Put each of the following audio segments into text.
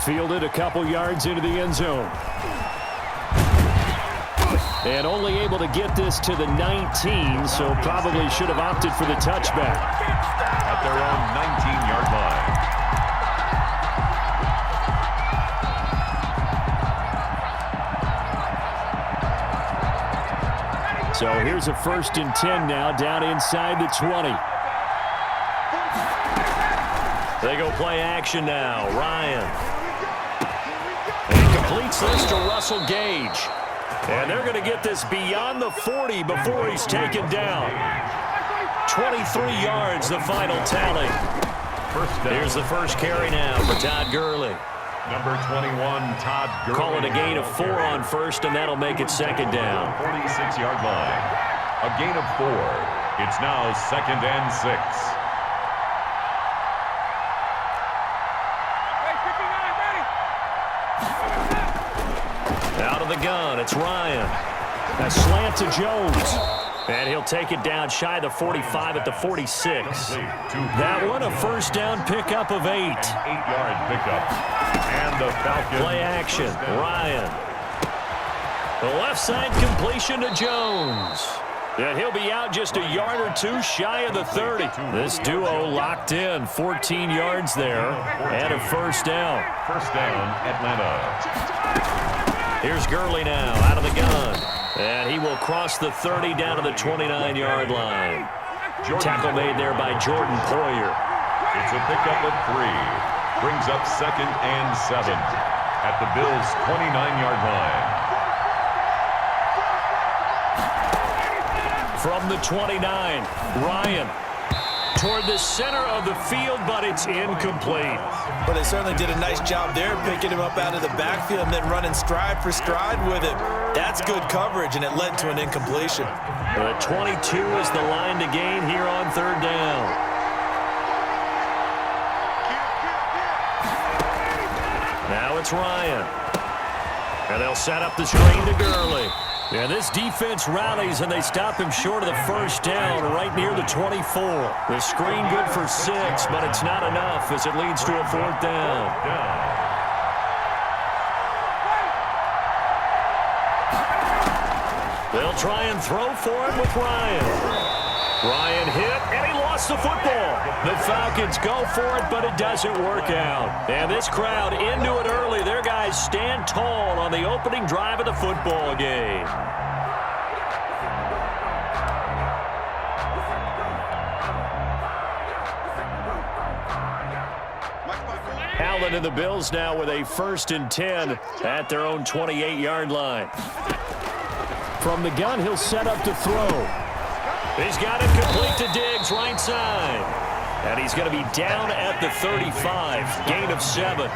Fielded a couple yards into the end zone. And only able to get this to the 19, so probably should have opted for the touchback. At their own 19-yard line. So here's a 1st and 10 now, down inside the 20. They go play action now. Ryan. And he completes this to Russell Gage. And they're going to get this beyond the 40 before he's taken down. 23 yards, the final tally. Here's the first carry now for Todd Gurley. Number 21, Todd Gurley. Call it a gain of 4 on first, and that'll make it second down. 46-yard line. A gain of 4. It's now 2nd and 6. Out of the gun, it's Ryan. A slant to Jones. And he'll take it down shy of the 45 at the 46. That one a first down pickup of 8. 8-yard pickup. And the Falcons. Play action, Ryan. The left side completion to Jones. And he'll be out just a yard or 2 shy of the 30. This duo locked in, 14 yards there, and a first down. First down, Atlanta. Here's Gurley now, out of the gun. And he will cross the 30 down to the 29-yard line. Tackle made there by Jordan Poyer. It's a pickup of 3. Brings up 2nd and 7 at the Bills' 29-yard line. From the 29, Ryan toward the center of the field, but it's incomplete. Well, they certainly did a nice job there, picking him up out of the backfield and then running stride for stride with it. That's good coverage, and it led to an incompletion. The 22 is the line to gain here on 3rd down. Now it's Ryan. And they'll set up the screen to Gurley. And this defense rallies, and they stop him short of the first down right near the 24. The screen good for 6, but it's not enough as it leads to a 4th down. They'll try and throw for him with Ryan. Ryan hit, and he lost the football. The Falcons go for it, but it doesn't work out. And this crowd into it early. Their guys stand tall on the opening drive of the football game. Allen and the Bills now with a 1st and 10 at their own 28-yard line. From the gun, he'll set up to throw. He's got it complete to Diggs, right side. And he's going to be down at the 35. Gain of 7.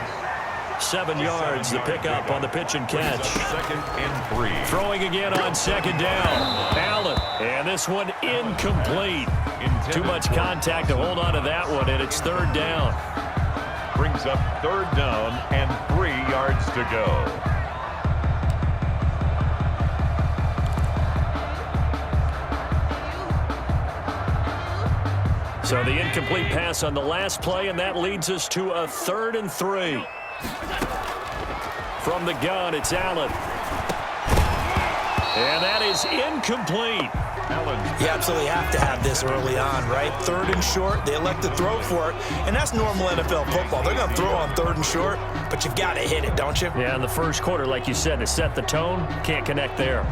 7 yards, the pickup on the pitch and catch. 2nd and 3. Throwing again on 2nd down. Allen. And this one incomplete. Too much contact to hold on to that one, and it's 3rd down. Brings up 3rd down and 3 yards to go. So the incomplete pass on the last play, and that leads us to a 3rd and 3. From the gun, it's Allen. And that is incomplete. You absolutely have to have this early on, right? 3rd and short, they elect to throw for it, and that's normal NFL football. They're going to throw on 3rd and short, but you've got to hit it, don't you? Yeah, in the first quarter, like you said, to set the tone, can't connect there.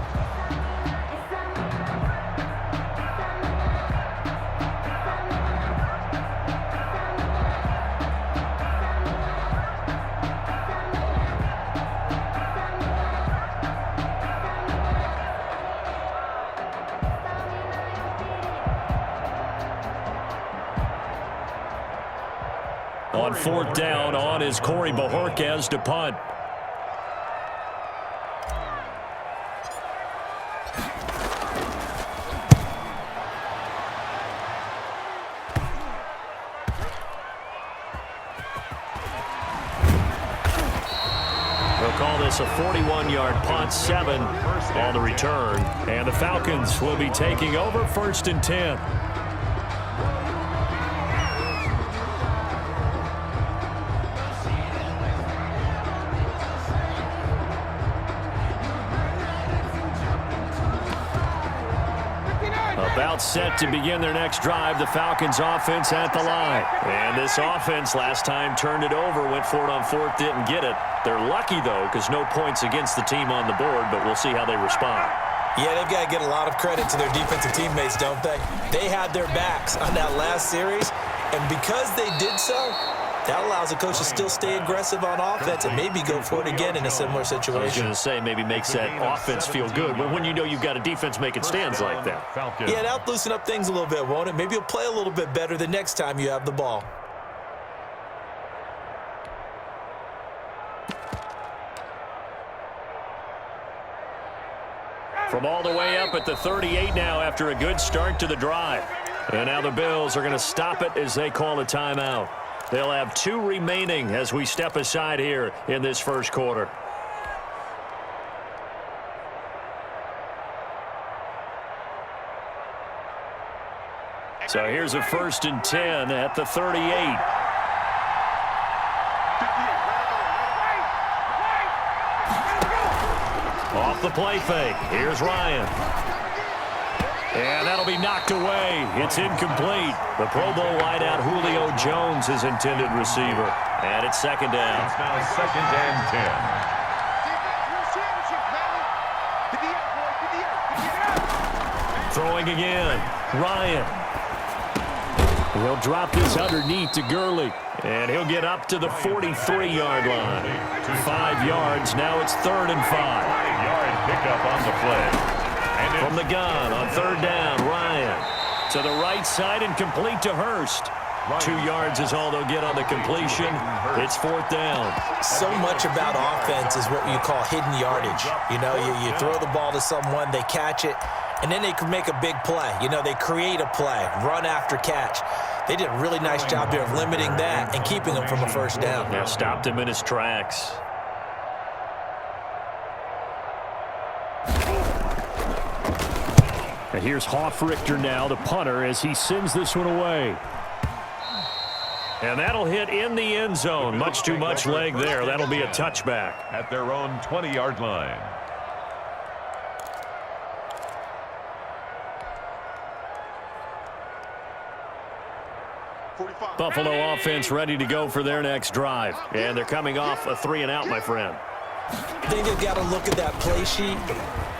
On 4th down, on is Corey Bojorquez to punt. They'll call this a 41-yard punt, 7 on the return. And the Falcons will be taking over 1st and 10. set to begin their next drive. The Falcons offense at the line. And this offense last time turned it over, went for it on fourth, didn't get it. They're lucky, though, because no points against the team on the board, but we'll see how they respond. Yeah, they've got to get a lot of credit to their defensive teammates, don't they? They had their backs on that last series, and because they did so, that allows the coach to still stay aggressive on offense and maybe go for it again in a similar situation. I was going to say maybe makes that offense feel good, but when you know you've got a defense making stands like that. Yeah, that'll loosen up things a little bit, won't it? Maybe you'll play a little bit better the next time you have the ball. From all the way up at the 38 now after a good start to the drive. And now the Bills are going to stop it as they call a timeout. They'll have 2 remaining as we step aside here in this first quarter. So here's a 1st and 10 at the 38. Off the play fake. Here's Ryan. And that'll be knocked away. It's incomplete. The Pro Bowl wideout Julio Jones is intended receiver. And it's 2nd down. It's now 2nd and 10. Throwing again. Ryan. He'll drop this underneath to Gurley. And he'll get up to the 43-yard line. 5 yards. Now it's 3rd and 5. 5-yard pickup on the play. From the gun on 3rd down, Ryan. To the right side and complete to Hurst. 2 yards is all they'll get on the completion. It's 4th down. So much about offense is what you call hidden yardage. You know, you throw the ball to someone, they catch it, and then they can make a big play. You know, they create a play, run after catch. They did a really nice job there of limiting that and keeping him from a 1st down. Now stopped him in his tracks. And here's Hofrichter now, the punter, as he sends this one away. And that'll hit in the end zone. Much too much leg there. That'll be a touchback. At their own 20-yard line. Buffalo offense ready to go for their next drive. And they're coming off a 3-and-out, my friend. I think they've got to look at that play sheet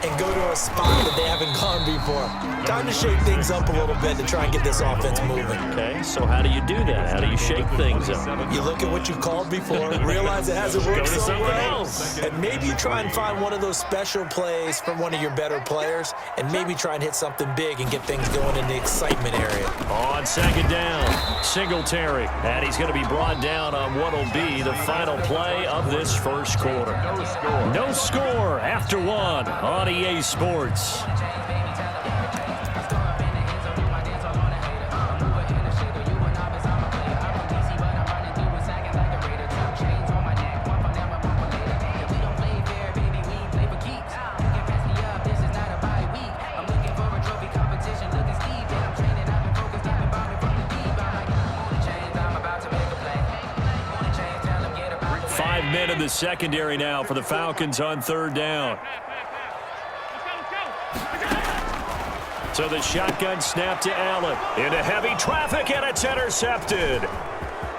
and go to a spot that they haven't gone before. Time to shake things up a little bit to try and get this offense moving. Okay, so how do you do that? How do you shake things up? You look at what you've called before, realize it hasn't worked so well, and maybe you try and find one of those special plays from one of your better players, and maybe try and hit something big and get things going in the excitement area. On 2nd down, Singletary, and he's going to be brought down on what will be the final play of this first quarter. No score after 1 on EA Sports. Men in the secondary now for the Falcons on 3rd down. So the shotgun snap to Allen. Into heavy traffic, and it's intercepted.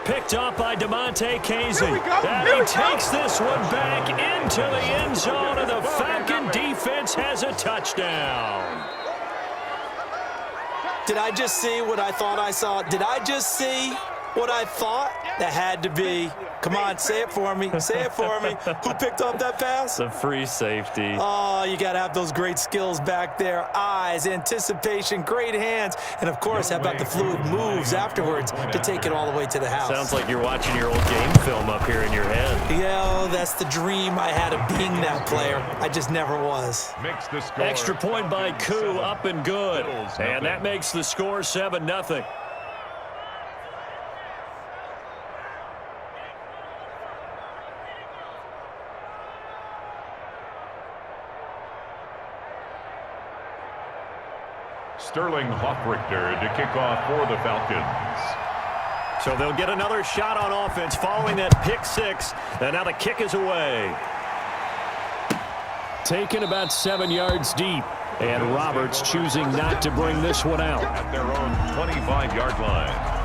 Picked up by DeMonte Casey. And he takes this one back into the end zone, and the Falcon defense has a touchdown. Did I just see what I thought I saw? Did I just see what I thought? That had to be. Come on, say it for me. Say it for me. Who picked up that pass? The free safety. Oh, you got to have those great skills back there. Eyes, anticipation, great hands. And, of course, how about the fluid moves afterwards to take it all the way to the house? Sounds like you're watching your old game film up here in your head. Yeah, that's the dream I had of being that player. I just never was. Extra point by Koo, up and good. And that makes the score 7-0. Sterling Hofrichter to kick off for the Falcons. So they'll get another shot on offense following that pick 6. And now the kick is away. Taken about 7 yards deep. And Roberts choosing not to bring this one out. At their own 25-yard line.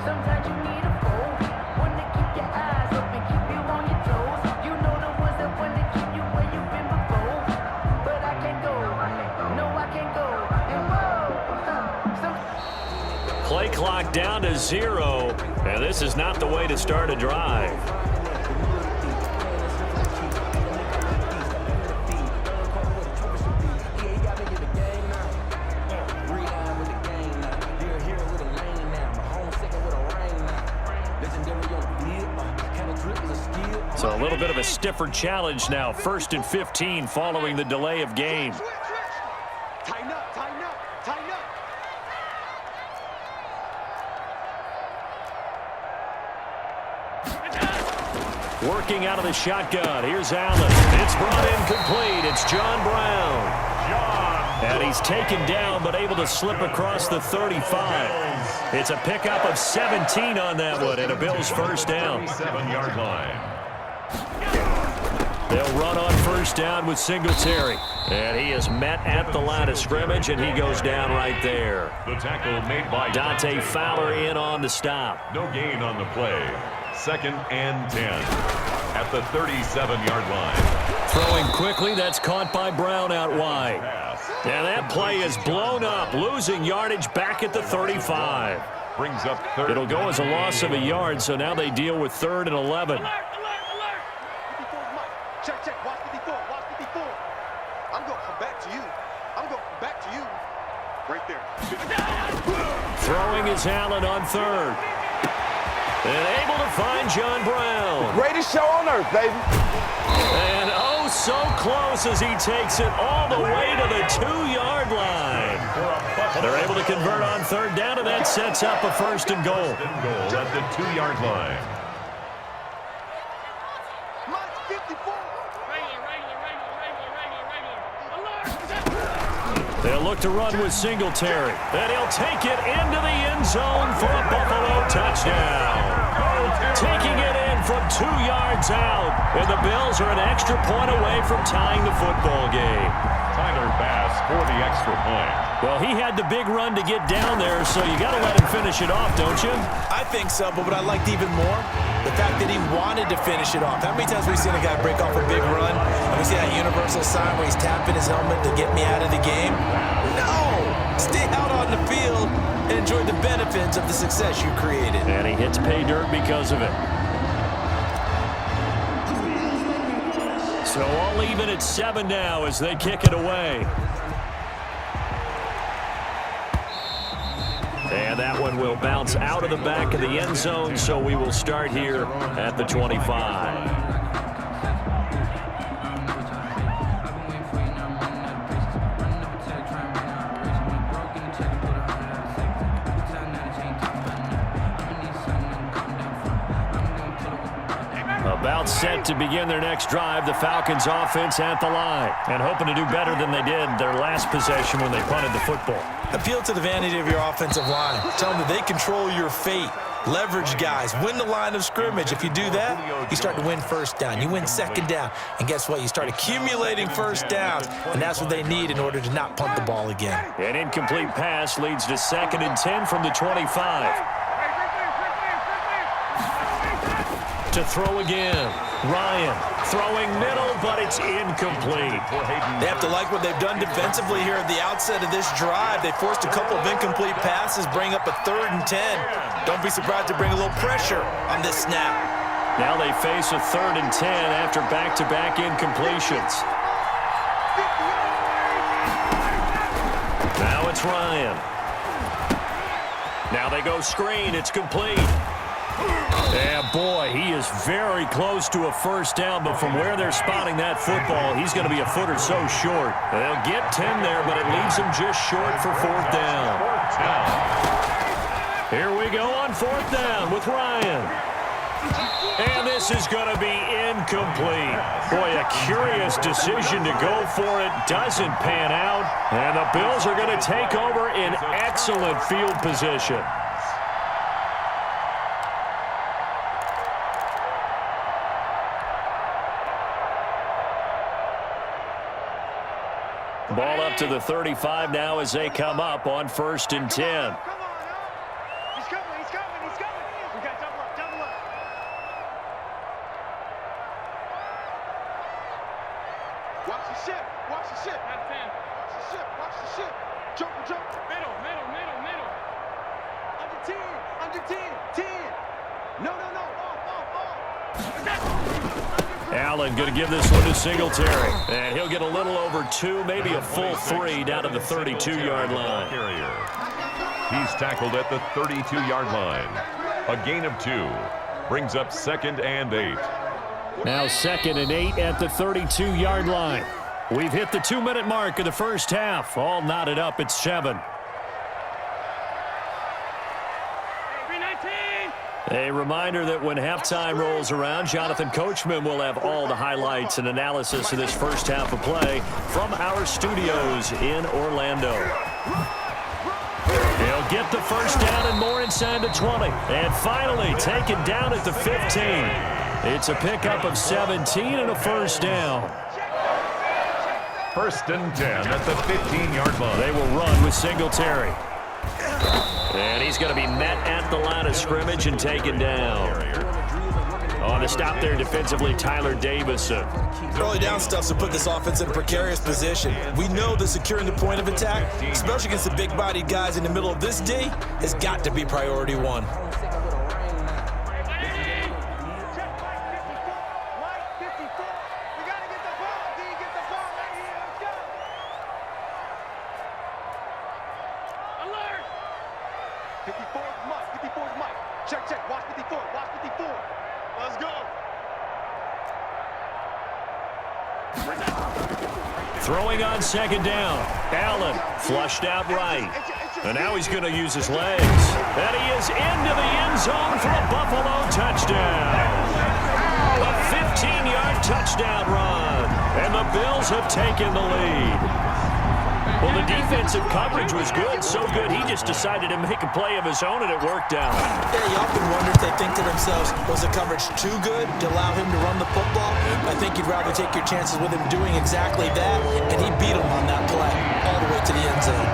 Sometimes you need a fool, one to keep your eyes open, keep you on your toes. You know the ones that want to keep you where you've been before. But I can't go, no I can't go. And whoa, Play clock down to 0, and this is not the way to start a drive. So a little bit of a stiffer challenge now. 1st and 15 following the delay of game. Tighten up, tighten up, tighten up. Working out of the shotgun. Here's Allen. It's brought in complete. It's John Brown. And he's taken down but able to slip across the 35. It's a pickup of 17 on that one and a Bills first down. 7-yard line. They'll run on first down with Singletary. And he is met at the line of scrimmage, and he goes down right there. The tackle made by Dante Fowler in on the stop. No gain on the play. 2nd and 10 at the 37-yard line. Throwing quickly, that's caught by Brown out wide. And that play is blown up, losing yardage back at the 35. Brings up 3rd. It'll go as a loss of a yard, so now they deal with 3rd and 11. Check, check, watch 54, watch 54. I'm going to come back to you. I'm going to come back to you. Right there. Throwing is Allen on 3rd. And able to find John Brown. Greatest show on earth, baby. And oh, so close as he takes it all the way to the 2-yard line. They're able to convert on 3rd down, and that sets up a 1st and goal. At the 2-yard line. They'll look to run with Singletary. And he'll take it into the end zone for a Buffalo touchdown. Taking it in from 2 yards out. And the Bills are an extra point away from tying the football game. Tyler Bass for the extra point. Well, he had the big run to get down there, so you got to let him finish it off, don't you? I think so, but what I liked even more, the fact that he wanted to finish it off. How many times have we seen a guy break off a big run, and we see that universal sign where he's tapping his helmet to get me out of the game? No! Stay out on the field and enjoy the benefits of the success you created. And he hits pay dirt because of it. So all even at 7 now as they kick it away. And that one will bounce out of the back of the end zone, so we will start here at the 25. About set to begin their next drive, the Falcons offense at the line and hoping to do better than they did their last possession when they punted the football. Appeal to the vanity of your offensive line. Tell them that they control your fate. Leverage guys. Win the line of scrimmage. If you do that, you start to win first down. You win second down. And guess what? You start accumulating first downs. And that's what they need in order to not punt the ball again. An incomplete pass leads to 2nd and 10 from the 25. To throw again. Ryan throwing middle, but it's incomplete. They have to like what they've done defensively here at the outset of this drive. They forced a couple of incomplete passes, bring up a 3rd and 10. Don't be surprised to bring a little pressure on this snap. Now they face a 3rd and 10 after back-to-back incompletions. Now it's Ryan. Now they go screen. It's complete. Yeah, boy, he is very close to a first down, but from where they're spotting that football, he's going to be a foot or so short. They'll get 10 there, but it leaves him just short for 4th down. Here we go on 4th down with Ryan. And this is going to be incomplete. Boy, a curious decision to go for it. Doesn't pan out. And the Bills are going to take over in excellent field position. Ball up to the 35 now as they come up on 1st and 10. He's coming, he's coming, he's coming. We got double up, double up. Watch the ship, watch the ship. Watch the ship, watch the ship. Jump, jump. Middle. Under 10, 10. No. Allen going to give this one to Singletary. And he'll get a little over 2, maybe a full 3 down to the 32-yard line. He's tackled at the 32-yard line. A gain of 2. Brings up 2nd and 8. Now 2nd and 8 at the 32-yard line. We've hit the 2-minute mark of the first half. All knotted up at 7. A reminder that when halftime rolls around, Jonathan Coachman will have all the highlights and analysis of this first half of play from our studios in Orlando. He'll get the first down and more inside the 20. And finally taken down at the 15. It's a pickup of 17 and a first down. 1st and 10 at the 15-yard line. They will run with Singletary. And he's going to be met at the line of scrimmage and taken down. On the stop there defensively, Tyler Davison. Early down stuff to put this offense in a precarious position. We know that securing the point of attack, especially against the big-bodied guys in the middle of this D, has got to be priority 1. Check. Watch 54. Let's go. Throwing on 2nd down. Allen flushed out right. And now he's going to use his legs. And he is into the end zone for a Buffalo touchdown. A 15-yard touchdown run. And the Bills have taken the lead. Well, the defensive coverage was good, so good he just decided to make a play of his own, and it worked out. Yeah, you often wonder if they think to themselves, was the coverage too good to allow him to run the football? I think you'd rather take your chances with him doing exactly that, and he beat him on that play all the way to the end zone.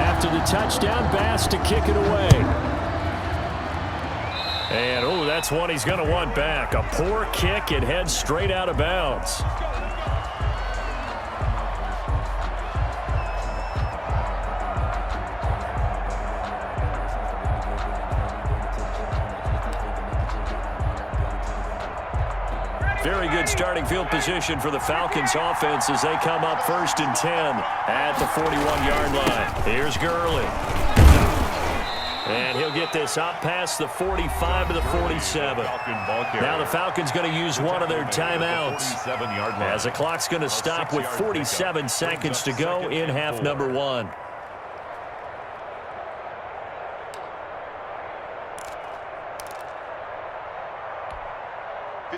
After the touchdown, Bass to kick it away. And, oh, that's one he's going to want back. A poor kick. It heads straight out of bounds. Very good starting field position for the Falcons offense as they come up 1st and 10 at the 41-yard line. Here's Gurley. And he'll get this up past the 45 to the 47. Now the Falcons going to use one of their timeouts as the clock's going to stop with 47 seconds to go in half number 1.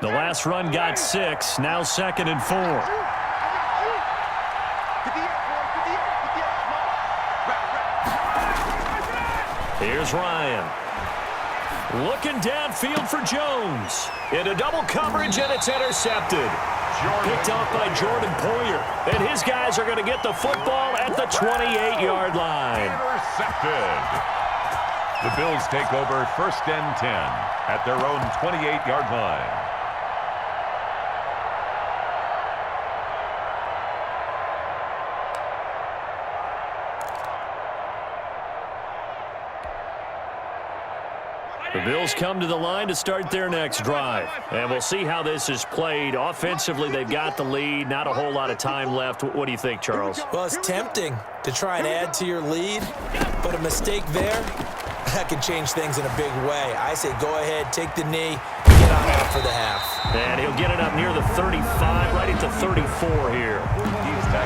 The last run got 6. Now 2nd and 4. Here's Ryan. Looking downfield for Jones. Into double coverage, and it's intercepted. Picked off by Jordan Poyer. And his guys are going to get the football at the 28-yard line. Intercepted. The Bills take over 1st and 10 at their own 28-yard line. The Bills come to the line to start their next drive. And we'll see how this is played. Offensively, they've got the lead. Not a whole lot of time left. What do you think, Charles? Well, it's tempting to try and add to your lead, but a mistake there, that could change things in a big way. I say go ahead, take the knee, get on out for the half. And he'll get it up near the 35, right at at the 34 here.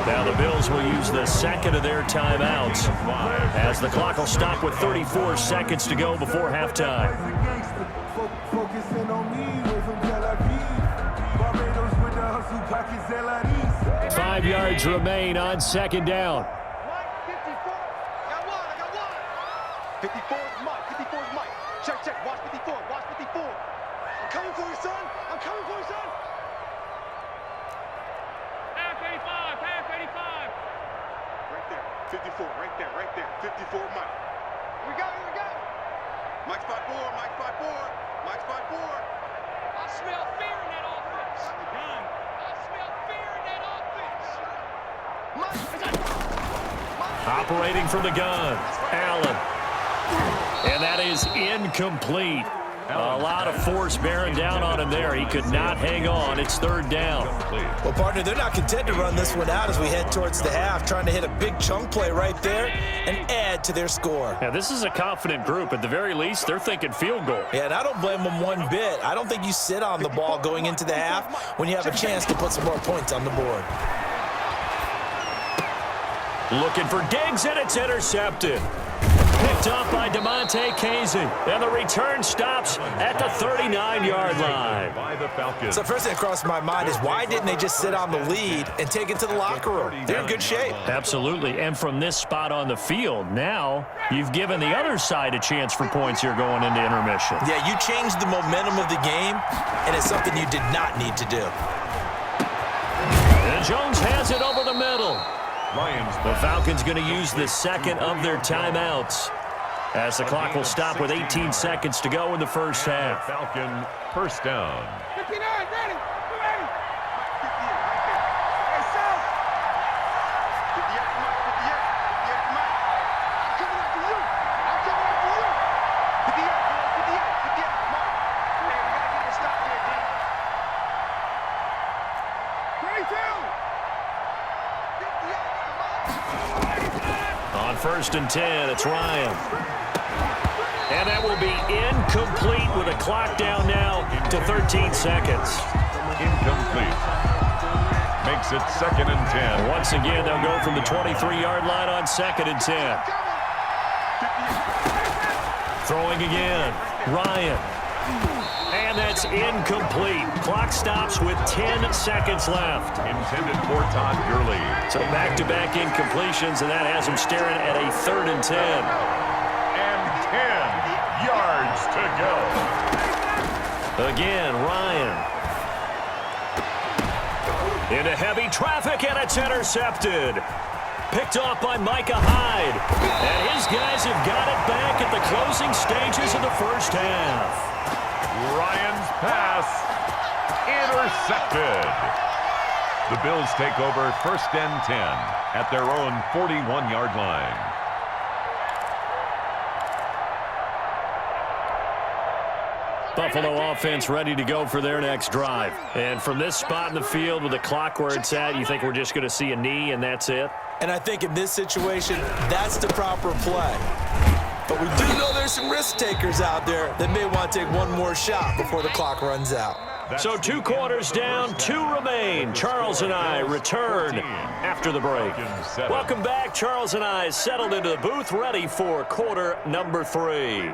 Now the Bills will use the second of their timeouts as the clock will stop with 34 seconds to go before halftime. 5 yards remain on second down. 54 is Mike. 54 is Mike. Check, check. Watch 54. Watch 54. I'm coming for you, son. I'm coming for you, son. Half 85. Half 85. Right there. 54. Right there. Right there. 54 Mike. Here we go. Here we go. Mike's 5-4. Mike's 5-4. Mike's 5-4. I smell fear in that offense. Done. I smell fear in that offense. Operating from the gun, Allen. And that is incomplete. A lot of force bearing down on him there. He could not hang on. It's third down. Well, partner, they're not content to run this one out as we head towards the half, trying to hit a big chunk play right there and add to their score. Now, this is a confident group. At the very least, they're thinking field goal. Yeah, and I don't blame them one bit. I don't think you sit on the ball going into the half when you have a chance to put some more points on the board. Looking for Diggs, and it's intercepted. Picked up by DeMonte Casey. And the return stops at the 39-yard line. By the Falcons. So first thing that crossed my mind is why didn't they just sit on the lead and take it to the locker room? They're in good shape. Absolutely. And from this spot on the field, now you've given the other side a chance for points here going into intermission. Yeah, you changed the momentum of the game, and it's something you did not need to do. And Jones has it over the middle. Lions. The Falcons going to use the second of their timeouts as the clock will stop with 18 seconds to go in the first half. Falcon first down. 59, ready. Ready. 58 right there. Hey, son. 58 Mike. 58 Mike. I'm coming after you. I'm coming after you. 58, boy. 58 Mike. Hey, we got to get a stop here, D. 22. On first and 10, it's Ryan. And that will be incomplete with a clock down now to 13 seconds. Incomplete. Makes it second and 10. Once again, they'll go from the 23-yard line on second and 10. Throwing again, Ryan. And that's incomplete. Clock stops with 10 seconds left. Intended for Todd Gurley. So back-to-back incompletions, and that has him staring at a third and 10. And 10 yards to go. Again, Ryan. Into heavy traffic, and it's intercepted. Picked off by Micah Hyde. And his guys have got it back at the closing stages of the first half. Ryan's pass intercepted. The Bills take over first and 10 at their own 41-yard line. Buffalo offense ready to go for their next drive. And from this spot in the field with the clock where it's at, you think we're just going to see a knee and that's it? And I think in this situation, that's the proper play. But we do know there's some risk takers out there that may want to take one more shot before the clock runs out. So 2 quarters down, 2 remain. Charles and I return after the break. Welcome back. Charles and I settled into the booth, ready for quarter number 3.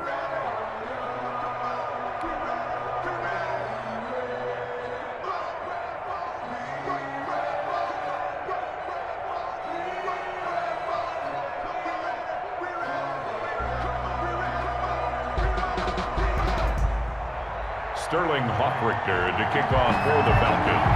Sterling Hoffrichter to kick off for the Falcons.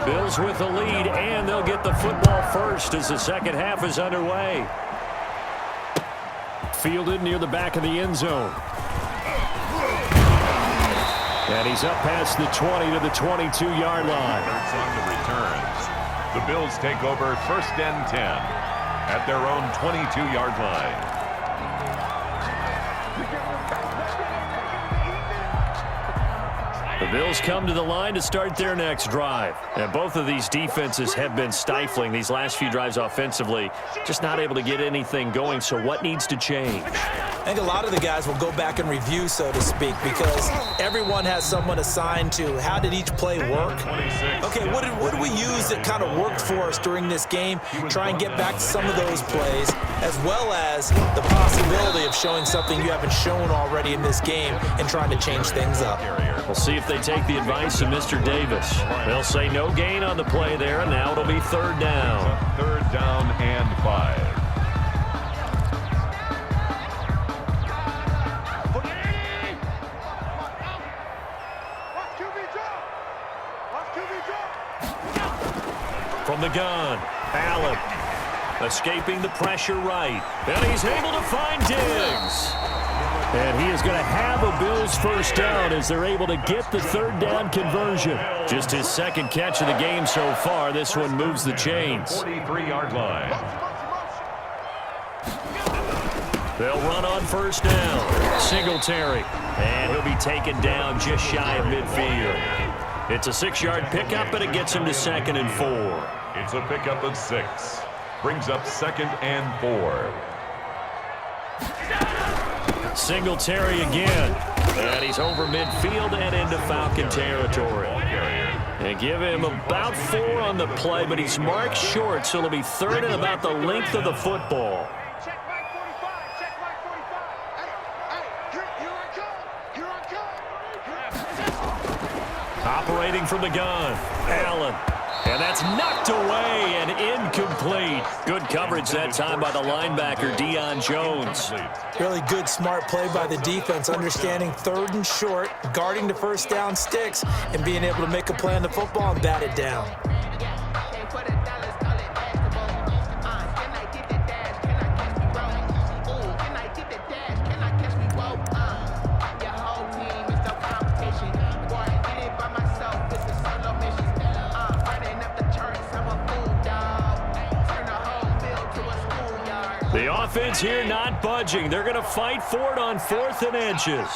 Bills with the lead, and they'll get the football first as the second half is underway. Fielded near the back of the end zone. And he's up past the 20 to the 22-yard line. Efforts on the returns. The Bills take over first and 10 at their own 22-yard line. The Bills come to the line to start their next drive. And both of these defenses have been stifling these last few drives offensively. Just not able to get anything going, so what needs to change? I think a lot of the guys will go back and review, so to speak, because everyone has someone assigned to how did each play work. Okay, what did we use that kind of worked for us during this game? Try and get back to some of those plays, as well as the possibility of showing something you haven't shown already in this game and trying to change things up. We'll see if they take the advice of Mr. Davis. They'll say no gain on the play there, and now it'll be third down. Third down and 5. From the gun, Allen escaping the pressure right. And he's able to find Diggs. And he is going to have a Bills first down as they're able to get the third down conversion. Just his second catch of the game so far. This one moves the chains. 43-yard line. They'll run on first down. Singletary. And he'll be taken down just shy of midfield. It's a 6-yard pickup, and it gets him to 2nd and 4. It's a pickup of 6. Brings up 2nd and 4. Singletary again. And he's over midfield and into Falcon territory. And give him about 4 on the play, but he's marked short, so it'll be 3rd and about the length of the football. Check back 45. Check back 45. Hey, here I come. Operating from the gun, Allen. And that's knocked away and incomplete. Good coverage that time by the linebacker, Deion Jones. Really good, smart play by the defense, understanding 3rd and short, guarding the first down sticks, and being able to make a play on the football and bat it down. The offense here not budging. They're going to fight for it on 4th and inches.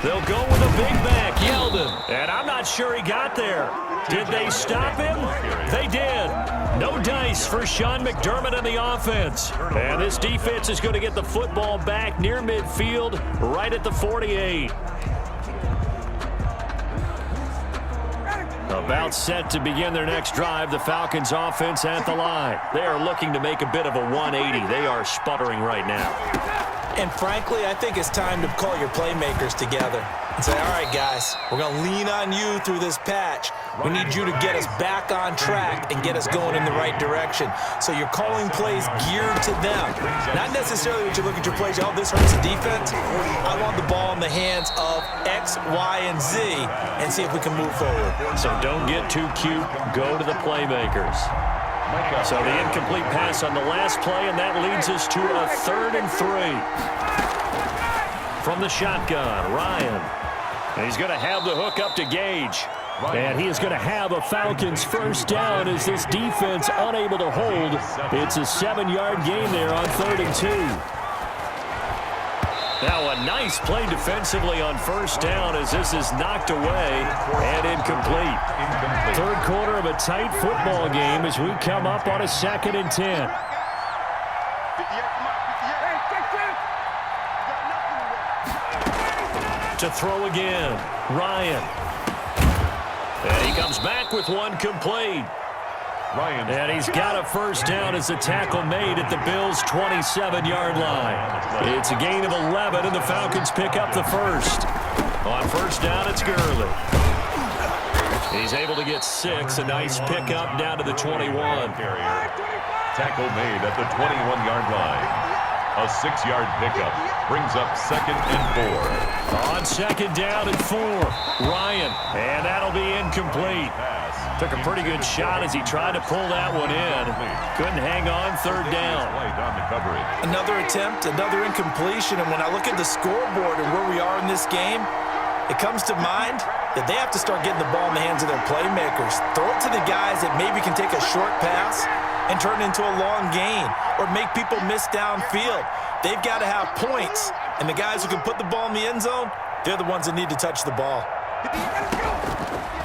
They'll go with a big back, Yeldon. And I'm not sure he got there. Did they stop him? They did. No dice for Sean McDermott and the offense. And this defense is going to get the football back near midfield, right at the 48. About set to begin their next drive, the Falcons offense at the line. They are looking to make a bit of a 180. They are sputtering right now. And frankly, I think it's time to call your playmakers together and say, all right, guys, we're going to lean on you through this patch. We need you to get us back on track and get us going in the right direction. So you're calling plays geared to them. Not necessarily that you look at your plays, oh, this hurts the defense. I want the ball in the hands of X, Y, and Z and see if we can move forward. So don't get too cute. Go to the playmakers. So the incomplete pass on the last play, and that leads us to a 3rd and 3. From the shotgun, Ryan. And he's going to have the hook up to Gage. And he is going to have a Falcons first down as this defense unable to hold. It's a 7-yard gain there on 3rd and 2. Now a nice play defensively on first down as this is knocked away and incomplete. 3rd quarter of a tight football game as we come up on a 2nd and 10. To throw again, Ryan. And he comes back with one complete. And he's got a first down as the tackle made at the Bills' 27-yard line. It's a gain of 11, and the Falcons pick up the first. On first down, it's Gurley. He's able to get 6, a nice pickup down to the 21. Tackle made at the 21-yard line. A 6-yard pickup brings up 2nd and 4. On 2nd down and 4, Ryan. And that'll be incomplete. Took a pretty good shot as he tried to pull that one in. Couldn't hang on 3rd down. Another attempt, another incompletion. And when I look at the scoreboard and where we are in this game, it comes to mind that they have to start getting the ball in the hands of their playmakers. Throw it to the guys that maybe can take a short pass and turn it into a long gain or make people miss downfield. They've got to have points. And the guys who can put the ball in the end zone, they're the ones that need to touch the ball.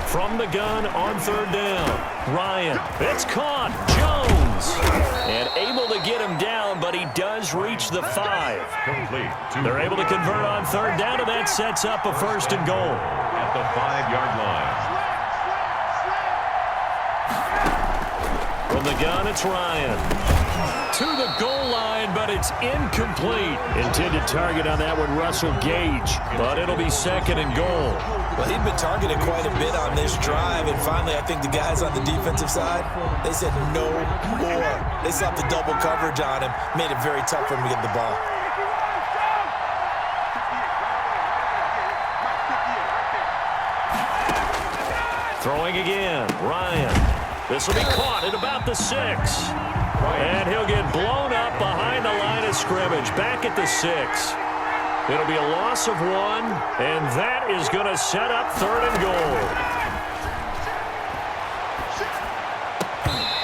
From the gun on third down. Ryan. It's caught. Jones. And able to get him down, but he does reach the 5. Complete. They're able to convert on third down, and that sets up a 1st and goal. At the 5-yard line. From the gun, it's Ryan. To the goal line, but it's incomplete. Intended target on that one, Russell Gage. But it'll be 2nd and goal. Well, he'd been targeted quite a bit on this drive, and finally I think the guys on the defensive side, they said no more. They slapped the double coverage on him, made it very tough for him to get the ball. Throwing again, Ryan. This will be caught at about the 6. And he'll get blown up behind the line of scrimmage, back at the 6. It'll be a loss of 1, and that is going to set up 3rd and goal.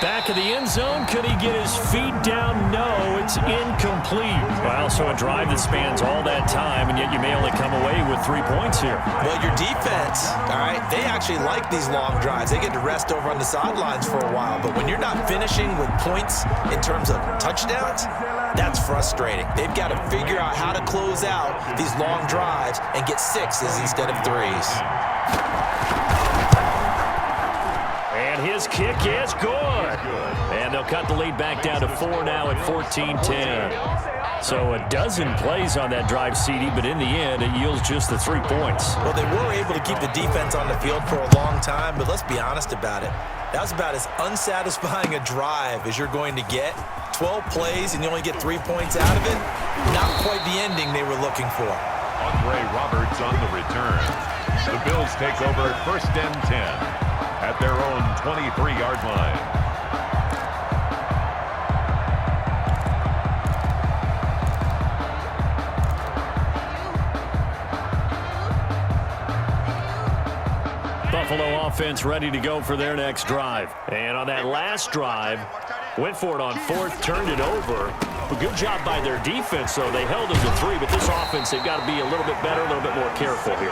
Back of the end zone, could he get his feet down? No, it's incomplete. Well, so a drive that spans all that time, and yet you may only come away with 3 points here. Well, your defense, all right, they actually like these long drives. They get to rest over on the sidelines for a while, but when you're not finishing with points in terms of touchdowns, that's frustrating. They've got to figure out how to close out these long drives and get 6s instead of 3s. And his kick is good. And they'll cut the lead back down to 4 now at 14-10. So a dozen plays on that drive, CD, but in the end, it yields just the 3 points. Well, they were able to keep the defense on the field for a long time, but let's be honest about it. That was about as unsatisfying a drive as you're going to get. 12 plays and you only get 3 points out of it. Not quite the ending they were looking for. Andre Roberts on the return. The Bills take over 1st and 10 at their own 23-yard line. Buffalo offense ready to go for their next drive. And on that last drive, went for it on 4th, turned it over. A good job by their defense, though. They held them to 3, but this offense, they've got to be a little bit better, a little bit more careful here.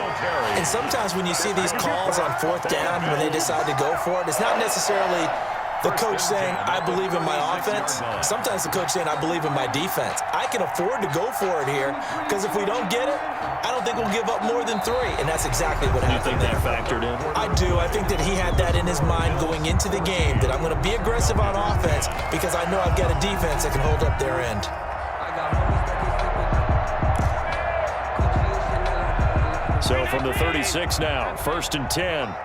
And sometimes when you see these calls on 4th down, when they decide to go for it, it's not necessarily the coach saying, I believe in my offense. Sometimes the coach saying, I believe in my defense. I can afford to go for it here because if we don't get it, I don't think we'll give up more than 3. And that's exactly what happened. You think that factored in? I do. I think that he had that in his mind going into the game, that I'm going to be aggressive on offense because I know I've got a defense that can hold up their end. So from the 36 now, 1st and 10.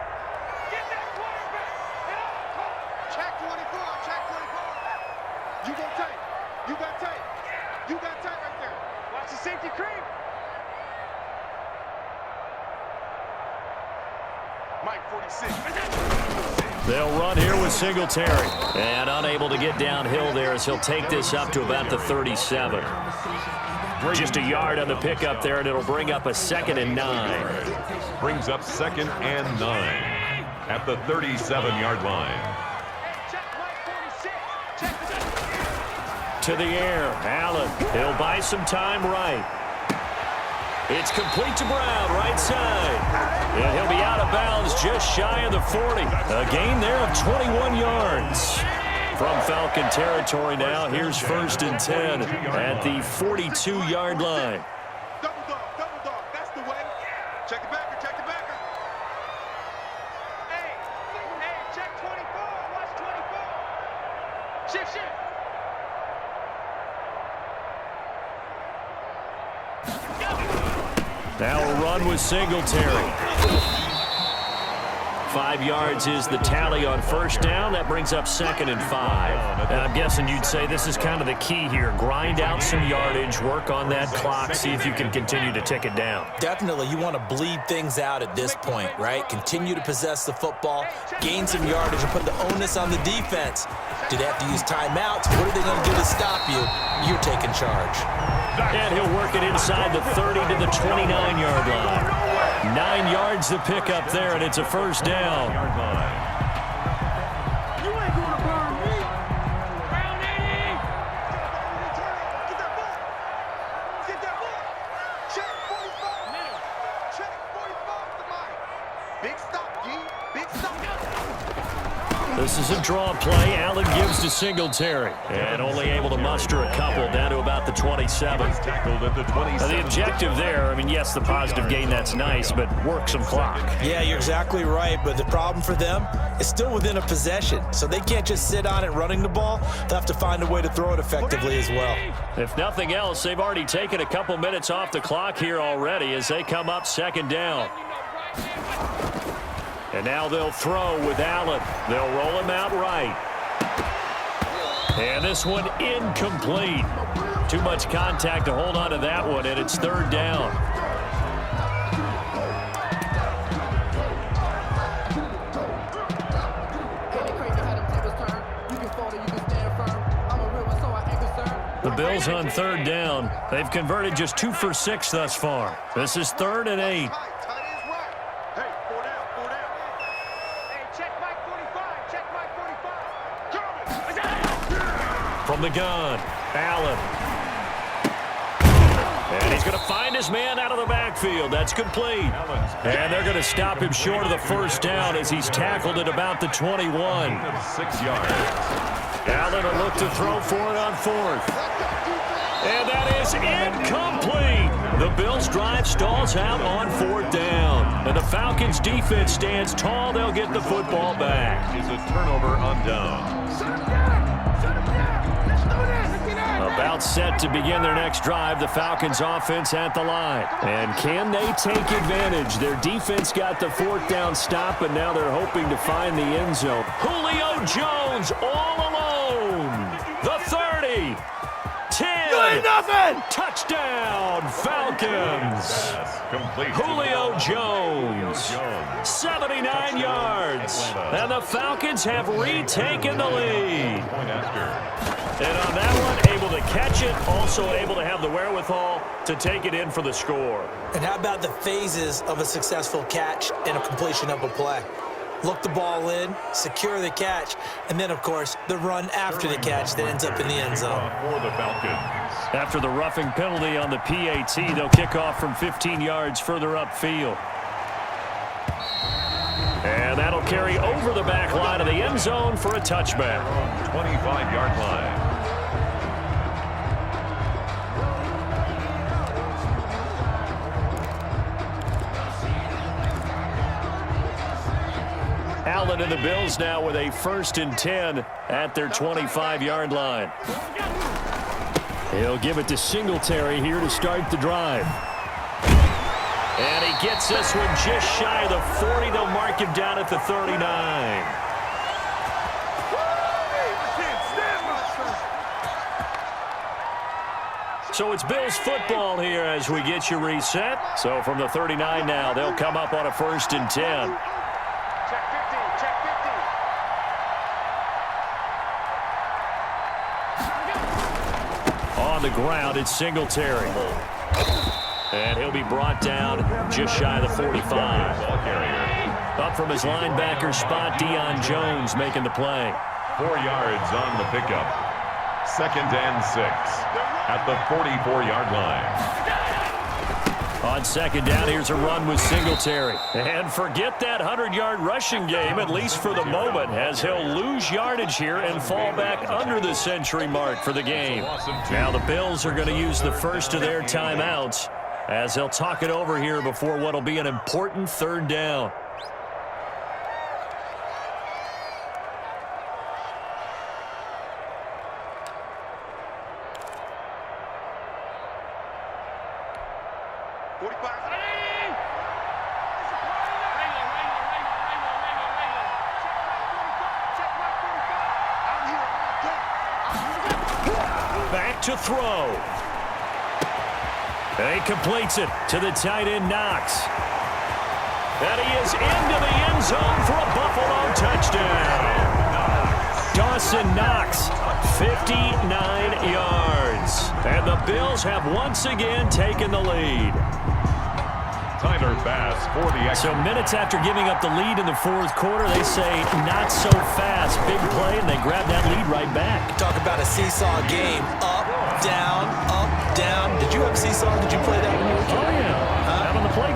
They'll run here with Singletary. And unable to get downhill there as he'll take this up to about the 37. Just a yard on the pickup there, and it'll bring up a 2nd and 9. Brings up 2nd and 9 at the 37-yard line. To the air, Allen. He'll buy some time right. It's complete to Brown, right side. And he'll be out of bounds just shy of the 40. A gain there of 21 yards. From Falcon territory now, here's 1st and 10 at the 42-yard line. Double dog, that's the way. Check the backer. Hey, check 24, watch 24. Shift. Now a run with Singletary. 5 yards is the tally on 1st down. That brings up 2nd and 5. And I'm guessing you'd say this is kind of the key here. Grind out some yardage, work on that clock, see if you can continue to tick it down. Definitely, you want to bleed things out at this point, right? Continue to possess the football, gain some yardage, and put the onus on the defense. Do they have to use timeouts? What are they going to do to stop you? You're taking charge. And he'll work it inside the 30 to the 29-yard line. 9 yards to pick up there, and it's a 1st down. You ain't gonna burn me. Round 80. Get that ball. Check 45. Check 45 to Mike. This is a draw play. Allen gives to Singletary. And only able to muster a couple down to about the 27. Tackled at the 27. Now, the objective there, I mean, yes, the positive gain, that's nice, but work some clock. Yeah, you're exactly right, but the problem for them is still within a possession, so they can't just sit on it running the ball. They'll have to find a way to throw it effectively as well. If nothing else, they've already taken a couple minutes off the clock here already as they come up second down. And now they'll throw with Allen. They'll roll him out right. And this one incomplete. Too much contact to hold on to that one, and it's third down. The Bills on third down. They've converted just 2 for 6 thus far. This is 3rd and 8. From the gun, Allen. And he's going to find his man out of the backfield. That's complete. And they're going to stop him short of the first down as he's tackled at about the 21. 6 yards. Allen will look to throw for it on 4th. And that is incomplete. The Bills' drive stalls out on 4th down. And the Falcons' defense stands tall. They'll get the football back. Is a turnover on down. About set to begin their next drive, the Falcons offense at the line. And can they take advantage? Their defense got the 4th down stop, and now they're hoping to find the end zone. Julio Jones all alone. The 30. 10. You ain't nothing! Touchdown, Falcons. Complete. Julio Jones, 79 yards. And the Falcons have retaken the lead. Point after. And on that one, able to catch it, also able to have the wherewithal to take it in for the score. And how about the phases of a successful catch and a completion of a play? Look the ball in, secure the catch, and then, of course, the run after the catch that ends up in the end zone. For the Falcons. After the roughing penalty on the PAT, they'll kick off from 15 yards further upfield. And that'll carry over the back line of the end zone for a touchback. 25-yard line. Allen and the Bills now with a 1st and 10 at their 25-yard line. He'll give it to Singletary here to start the drive. And he gets this one just shy of the 40. They'll mark him down at the 39. So it's Bills football here as we get you reset. So from the 39 now, they'll come up on a 1st and 10. On the ground, it's Singletary. And he'll be brought down just shy of the 45. Up from his linebacker spot, Deion Jones making the play. 4 yards on the pickup. 2nd and 6 at the 44-yard line. On 2nd down, here's a run with Singletary. And forget that 100-yard rushing game, at least for the moment, as he'll lose yardage here and fall back under the century mark for the game. Now the Bills are going to use the first of their timeouts as they'll talk it over here before what will be an important 3rd down. Back to throw. And he completes it to the tight end, Knox. And he is into the end zone for a Buffalo touchdown. Dawson Knox, 59 yards. And the Bills have once again taken the lead. Tyler Bass for the extra. So minutes after giving up the lead in the 4th quarter, they say not so fast. Big play, and they grab that lead right back. Talk about a seesaw game. Up, down, up, down. Did you have seesaw? Did you play that when you were a kid? Oh, yeah. Out on the playground.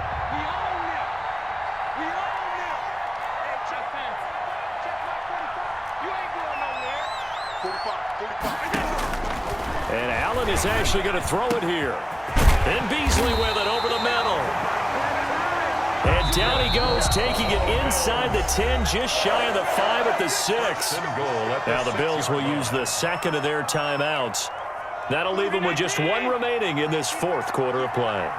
He's actually going to throw it here. And Beasley with it over the middle. And down he goes, taking it inside the 10, just shy of the 5 at the 6. Now the Bills will use the second of their timeouts. That'll leave them with just one remaining in this fourth quarter of play.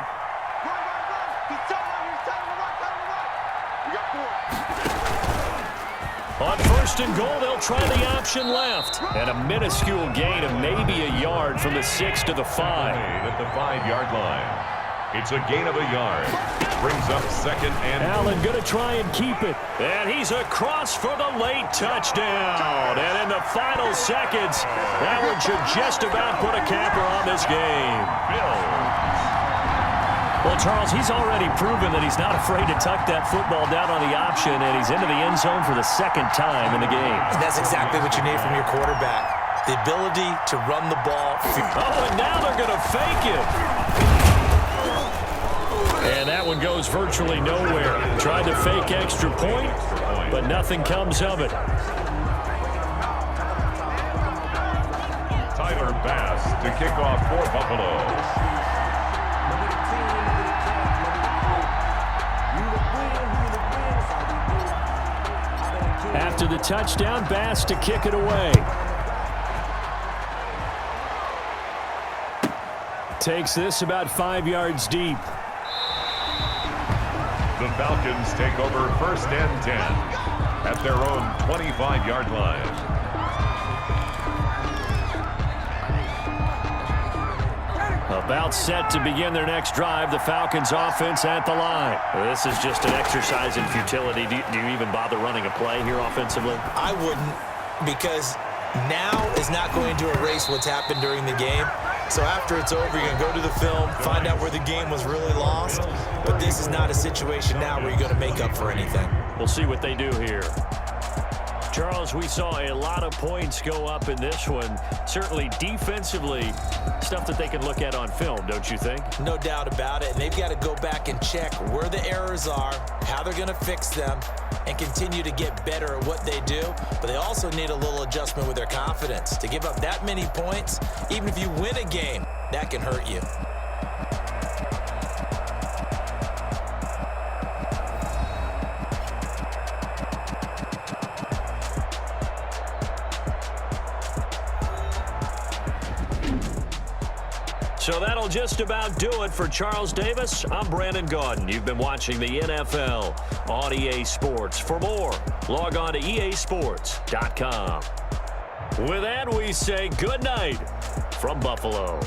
On first and goal, they'll try the option left. And a minuscule gain of maybe a yard from the 6 to the 5. At the 5-yard line. It's a gain of a yard. Brings up second and... Allen going to try and keep it. And he's across for the late touchdown. And in the final seconds, that one should just about put a capper on this game. Well, Charles, he's already proven that he's not afraid to tuck that football down on the option, and he's into the end zone for the second time in the game. And that's exactly what you need from your quarterback. The ability to run the ball. Oh, and now they're going to fake it. And that one goes virtually nowhere. Tried to fake extra point, but nothing comes of it. Tyler Bass to kick off for Buffalo. After the touchdown, Bass to kick it away. Takes this about 5 yards deep. The Falcons take over first and 10 at their own 25-yard line. About set to begin their next drive, the Falcons offense at the line. This is just an exercise in futility. Do you even bother running a play here offensively? I wouldn't, because now is not going to erase what's happened during the game. So after it's over, you're going to go to the film, find out where the game was really lost. But this is not a situation now where you're going to make up for anything. We'll see what they do here. Charles, we saw a lot of points go up in this one. Certainly defensively, stuff that they can look at on film, don't you think? No doubt about it. And they've got to go back and check where the errors are, how they're going to fix them, and continue to get better at what they do. But they also need a little adjustment with their confidence. To give up that many points, even if you win a game, that can hurt you. So that'll just about do it for Charles Davis. I'm Brandon Gaudin. You've been watching the NFL on EA Sports. For more, log on to easports.com. With that, we say good night from Buffalo.